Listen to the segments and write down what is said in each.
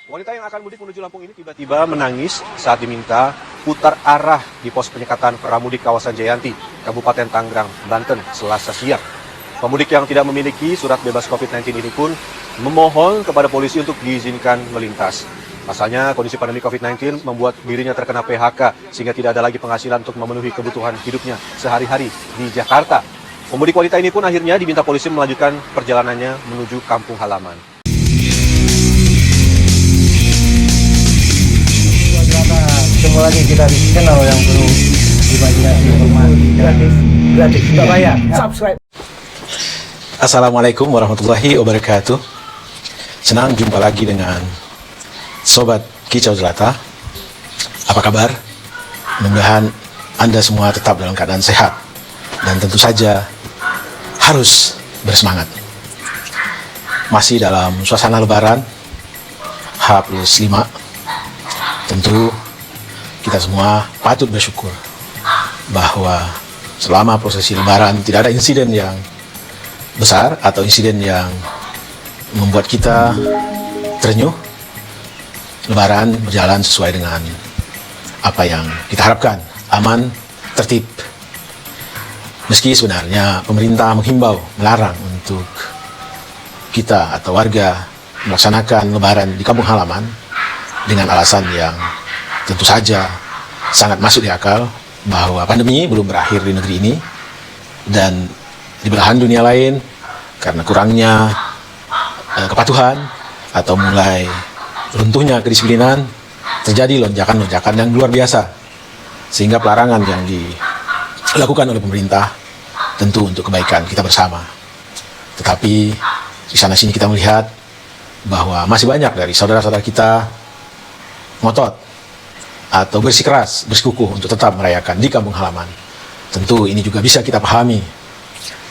Wanita yang akan mudik menuju Lampung ini tiba-tiba menangis saat diminta putar arah di pos penyekatan pramudik kawasan Jayanti, Kabupaten Tangerang, Banten, Selasa siang. Pemudik yang tidak memiliki surat bebas COVID-19 ini pun memohon kepada polisi untuk diizinkan melintas. Pasalnya, kondisi pandemi COVID-19 membuat dirinya terkena PHK sehingga tidak ada lagi penghasilan untuk memenuhi kebutuhan hidupnya sehari-hari di Jakarta. Pemudik wanita ini pun akhirnya diminta polisi melanjutkan perjalanannya menuju kampung halaman. Ketemu lagi kita di channel yang perlu imajinasi gratis, nggak bayar. Subscribe. Assalamualaikum warahmatullahi wabarakatuh. Senang jumpa lagi dengan Sobat Kicau Jelata. Apa kabar? Mudah-mudahan Anda semua tetap dalam keadaan sehat dan tentu saja harus bersemangat. Masih dalam suasana Lebaran H+5, tentu kita semua patut bersyukur bahwa selama prosesi Lebaran tidak ada insiden yang besar atau insiden yang membuat kita terenyuh. Lebaran berjalan sesuai dengan apa yang kita harapkan, aman, tertib. Meski sebenarnya pemerintah menghimbau, melarang untuk kita atau warga melaksanakan Lebaran di kampung halaman dengan alasan yang tentu saja sangat masuk di akal, bahwa pandemi belum berakhir di negeri ini, dan di belahan dunia lain karena kurangnya kepatuhan atau mulai runtuhnya kedisiplinan, terjadi lonjakan-lonjakan yang luar biasa, sehingga pelarangan yang dilakukan oleh pemerintah tentu untuk kebaikan kita bersama. Tetapi di sana-sini kita melihat bahwa masih banyak dari saudara-saudara kita ngotot atau bersikeras, bersikukuh untuk tetap merayakan di kampung halaman. Tentu ini juga bisa kita pahami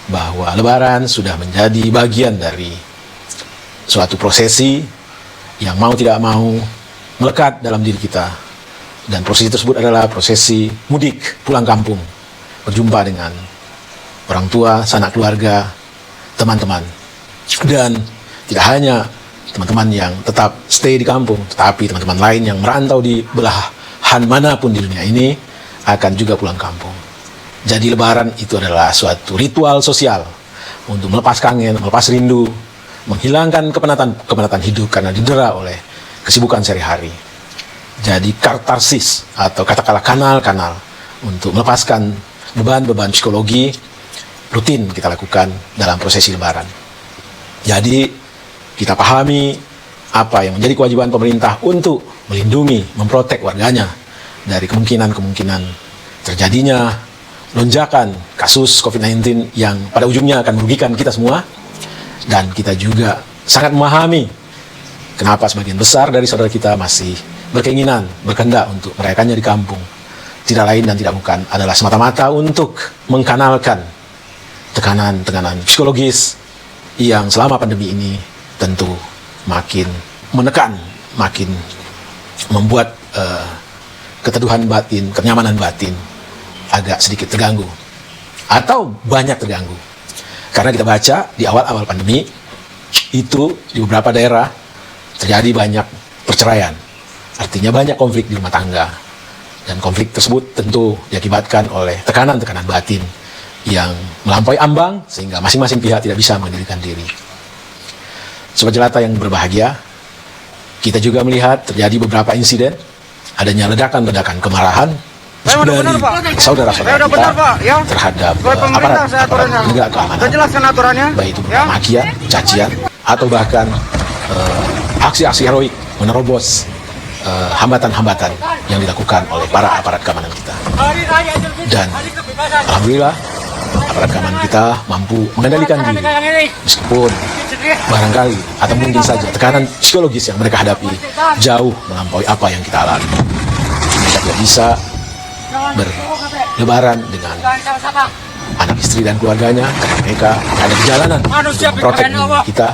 bahwa Lebaran sudah menjadi bagian dari suatu prosesi yang mau tidak mau melekat dalam diri kita. Dan prosesi tersebut adalah prosesi mudik pulang kampung, berjumpa dengan orang tua, sanak keluarga, teman-teman. Dan tidak hanya teman-teman yang tetap stay di kampung, tetapi teman-teman lain yang merantau di belahan manapun di dunia ini akan juga pulang kampung. Jadi Lebaran itu adalah suatu ritual sosial untuk melepas kangen, melepas rindu, menghilangkan kepenatan hidup karena didera oleh kesibukan sehari-hari. Jadi katarsis atau katakanlah kanal-kanal untuk melepaskan beban-beban psikologi rutin kita lakukan dalam prosesi Lebaran. Jadi kita pahami apa yang menjadi kewajiban pemerintah untuk melindungi, memprotek warganya dari kemungkinan-kemungkinan terjadinya lonjakan kasus COVID-19 yang pada ujungnya akan merugikan kita semua. Dan kita juga sangat memahami kenapa sebagian besar dari saudara kita masih berkeinginan, berkehendak untuk merayakannya di kampung. Tidak lain dan tidak bukan adalah semata-mata untuk mengkanalkan tekanan-tekanan psikologis yang selama pandemi ini tentu makin menekan, makin membuat keteduhan batin, kenyamanan batin agak sedikit terganggu atau banyak terganggu. Karena kita baca di awal-awal pandemi itu di beberapa daerah terjadi banyak perceraian, artinya banyak konflik di rumah tangga, dan konflik tersebut tentu diakibatkan oleh tekanan-tekanan batin yang melampaui ambang sehingga masing-masing pihak tidak bisa mengendalikan diri. Sobat Jelata yang berbahagia, kita juga melihat terjadi beberapa insiden adanya ledakan-ledakan kemarahan dari saudara-saudara kita terhadap aparat negara keamanan, baik itu berupa makian, cacian, atau bahkan aksi-aksi heroik menerobos hambatan-hambatan yang dilakukan oleh para aparat keamanan kita. Dan alhamdulillah aparat keamanan kita mampu mengendalikan diri, meskipun barangkali atau mungkin saja tekanan psikologis yang mereka hadapi jauh melampaui apa yang kita alami. Mereka tidak bisa berlebaran dengan anak istri dan keluarganya karena mereka ada di jalanan untuk memprotek kita,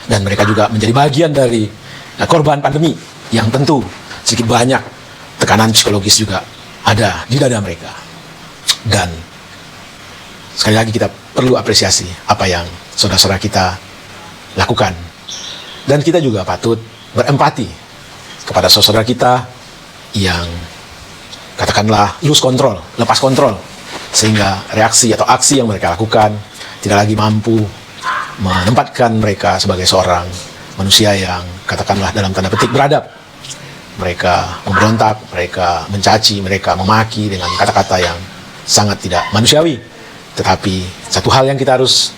dan mereka juga menjadi bagian dari korban pandemi yang tentu sedikit banyak tekanan psikologis juga ada di dada mereka. Dan sekali lagi kita perlu apresiasi apa yang saudara-saudara kita lakukan, dan kita juga patut berempati kepada saudara kita yang katakanlah lose control, lepas kontrol, sehingga reaksi atau aksi yang mereka lakukan tidak lagi mampu menempatkan mereka sebagai seorang manusia yang katakanlah dalam tanda petik beradab. Mereka memberontak, mereka mencaci, mereka memaki dengan kata-kata yang sangat tidak manusiawi. Tetapi satu hal yang kita harus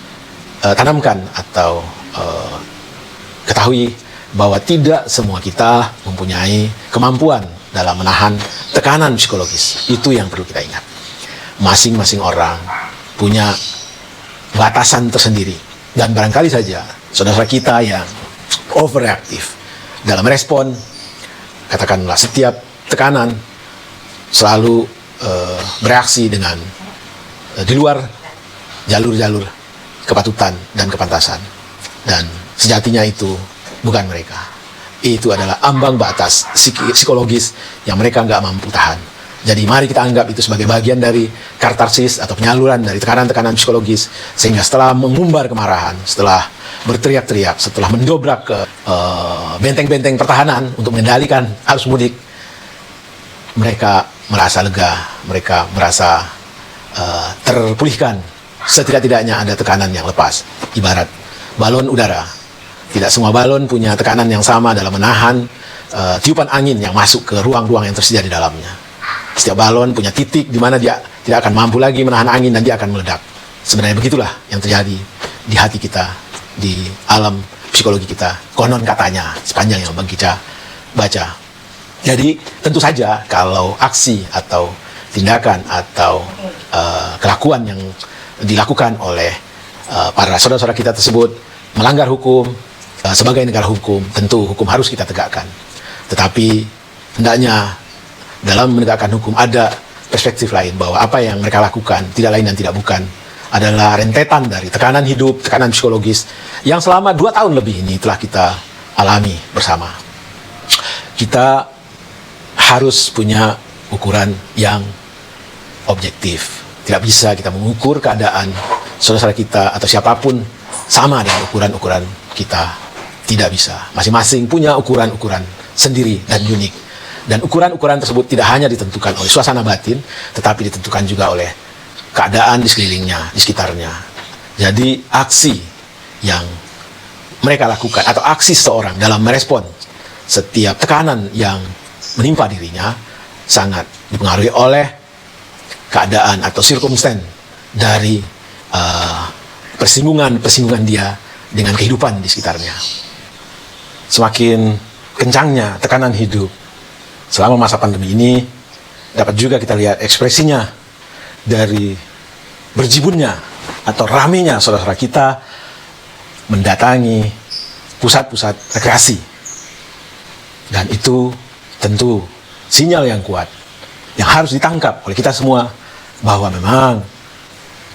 tanamkan atau ketahui, bahwa tidak semua kita mempunyai kemampuan dalam menahan tekanan psikologis. Itu yang perlu kita ingat. Masing-masing orang punya batasan tersendiri. Dan barangkali saja saudara kita yang overreaktif dalam respon, katakanlah setiap tekanan selalu bereaksi dengan di luar jalur-jalur kepatutan dan kepantasan. Dan sejatinya itu bukan mereka. Itu adalah ambang batas psikologis yang mereka nggak mampu tahan. Jadi mari kita anggap itu sebagai bagian dari katarsis atau penyaluran dari tekanan-tekanan psikologis, sehingga setelah mengumbar kemarahan, setelah berteriak-teriak, setelah mendobrak ke benteng-benteng pertahanan untuk mengendalikan arus mudik, mereka merasa lega, mereka merasa terpulihkan. Setidak-tidaknya ada tekanan yang lepas. Ibarat balon udara, tidak semua balon punya tekanan yang sama dalam menahan tiupan angin yang masuk ke ruang-ruang yang tersedia di dalamnya. Setiap balon punya titik di mana dia tidak akan mampu lagi menahan angin dan dia akan meledak. Sebenarnya begitulah yang terjadi di hati kita, di alam psikologi kita. Konon katanya sepanjang yang kita baca. Jadi tentu saja kalau aksi atau tindakan atau kelakuan yang dilakukan oleh para saudara-saudara kita tersebut melanggar hukum, sebagai negara hukum, tentu hukum harus kita tegakkan. Tetapi hendaknya dalam menegakkan hukum ada perspektif lain, bahwa apa yang mereka lakukan tidak lain dan tidak bukan adalah rentetan dari tekanan hidup, tekanan psikologis yang selama 2 tahun lebih ini telah kita alami bersama. Kita harus punya ukuran yang objektif. Tidak bisa kita mengukur keadaan saudara kita atau siapapun sama dengan ukuran-ukuran kita. Tidak bisa. Masing-masing punya ukuran-ukuran sendiri dan unik. Dan ukuran-ukuran tersebut tidak hanya ditentukan oleh suasana batin, tetapi ditentukan juga oleh keadaan di sekelilingnya, di sekitarnya. Jadi aksi yang mereka lakukan atau aksi seseorang dalam merespon setiap tekanan yang menimpa dirinya sangat dipengaruhi oleh keadaan atau circumstance dari persinggungan dia dengan kehidupan di sekitarnya. Semakin kencangnya tekanan hidup selama masa pandemi ini, dapat juga kita lihat ekspresinya dari berjibunnya atau ramenya saudara-saudara kita mendatangi pusat-pusat rekreasi. Dan itu tentu sinyal yang kuat yang harus ditangkap oleh kita semua, bahwa memang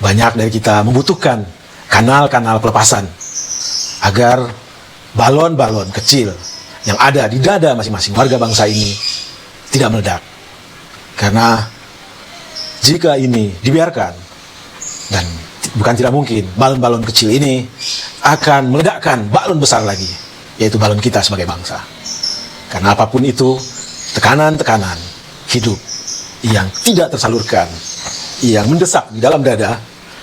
banyak dari kita membutuhkan kanal-kanal pelepasan agar balon-balon kecil yang ada di dada masing-masing warga bangsa ini tidak meledak. Karena jika ini dibiarkan, dan bukan tidak mungkin, balon-balon kecil ini akan meledakkan balon besar lagi, yaitu balon kita sebagai bangsa. Karena apapun itu, tekanan-tekanan hidup yang tidak tersalurkan, yang mendesak di dalam dada,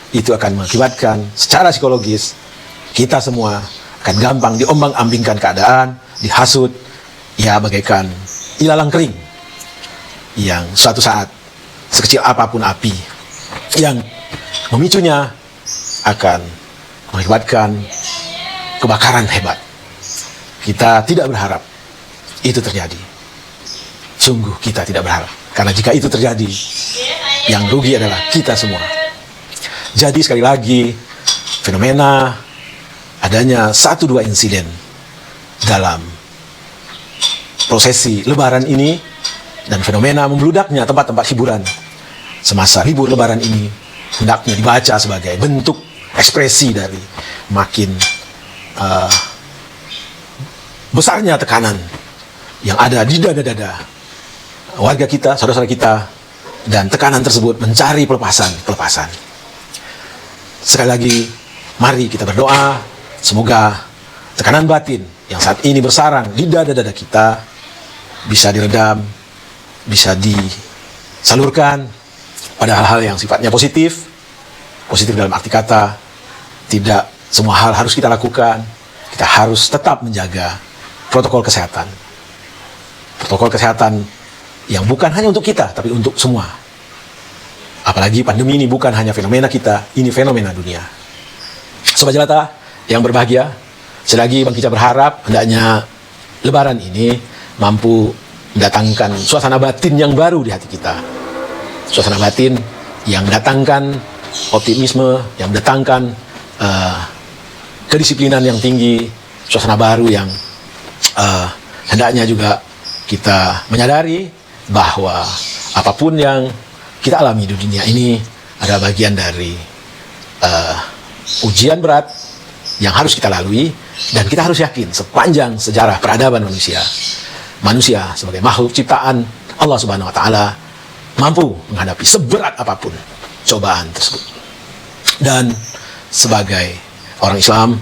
itu akan mengakibatkan secara psikologis kita semua akan gampang diombang-ambingkan keadaan, dihasut, ya bagaikan ilalang kering yang suatu saat sekecil apapun api yang memicunya akan mengakibatkan kebakaran hebat. Kita tidak berharap itu terjadi. Sungguh kita tidak berharap. Karena jika itu terjadi, yang rugi adalah kita semua. Jadi sekali lagi, fenomena adanya 1-2 insiden dalam prosesi Lebaran ini, dan fenomena membeludaknya tempat-tempat hiburan semasa libur Lebaran ini, hendaknya dibaca sebagai bentuk ekspresi dari makin besarnya tekanan yang ada di dada-dada warga kita, saudara-saudara kita, dan tekanan tersebut mencari pelepasan. Sekali lagi, mari kita berdoa, semoga tekanan batin yang saat ini bersarang di dada-dada kita bisa diredam, bisa disalurkan pada hal-hal yang sifatnya positif dalam arti kata, tidak semua hal harus kita lakukan, kita harus tetap menjaga protokol kesehatan. Protokol kesehatan yang bukan hanya untuk kita, tapi untuk semua. Apalagi pandemi ini bukan hanya fenomena kita, ini fenomena dunia. Sobat Jelata yang berbahagia, selagi Bang Kicau berharap hendaknya Lebaran ini mampu mendatangkan suasana batin yang baru di hati kita. Suasana batin yang mendatangkan optimisme, yang mendatangkan kedisiplinan yang tinggi, suasana baru yang hendaknya juga kita menyadari bahwa apapun yang kita alami di dunia ini adalah bagian dari ujian berat yang harus kita lalui, dan kita harus yakin sepanjang sejarah peradaban manusia sebagai makhluk ciptaan Allah Subhanahu wa taala mampu menghadapi seberat apapun cobaan tersebut. Dan sebagai orang Islam,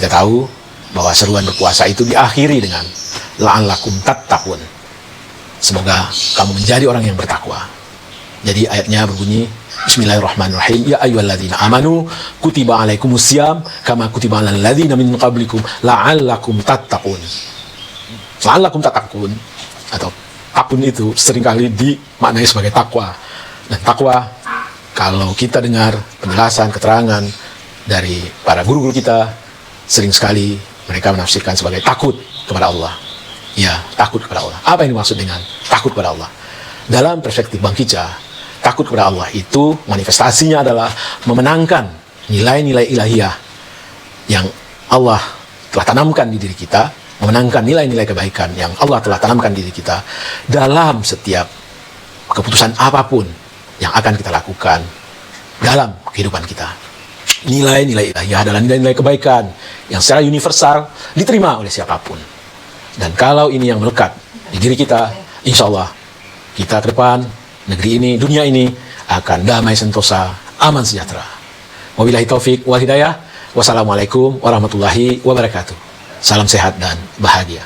kita tahu bahwa seruan berpuasa itu diakhiri dengan la'allakum tattaqun. Semoga kamu menjadi orang yang bertakwa. Jadi ayatnya berbunyi, Bismillahirrahmanirrahim. Ya ayyuhalladzina amanu kutiba alaikumusiyam kama kutiba alal ladzina min qablikum la'allakum tattaqun. La'allakum tattaqun atau takun itu seringkali dimaknai sebagai takwa. Dan takwa, kalau kita dengar penjelasan, keterangan dari para guru-guru kita, sering sekali mereka menafsirkan sebagai takut kepada Allah. Ya, takut kepada Allah. Apa yang dimaksud dengan takut kepada Allah? Dalam perspektif Bang Kicau, takut kepada Allah itu manifestasinya adalah memenangkan nilai-nilai ilahiyah yang Allah telah tanamkan di diri kita, memenangkan nilai-nilai kebaikan yang Allah telah tanamkan di diri kita dalam setiap keputusan apapun yang akan kita lakukan dalam kehidupan kita. Nilai-nilai ilahiyah adalah nilai-nilai kebaikan yang secara universal diterima oleh siapapun. Dan kalau ini yang melekat di diri kita, insya Allah kita ke depan, negeri ini, dunia ini akan damai sentosa, aman sejahtera. Wabillahi taufik wal hidayah. Wassalamualaikum warahmatullahi wabarakatuh. Salam sehat dan bahagia.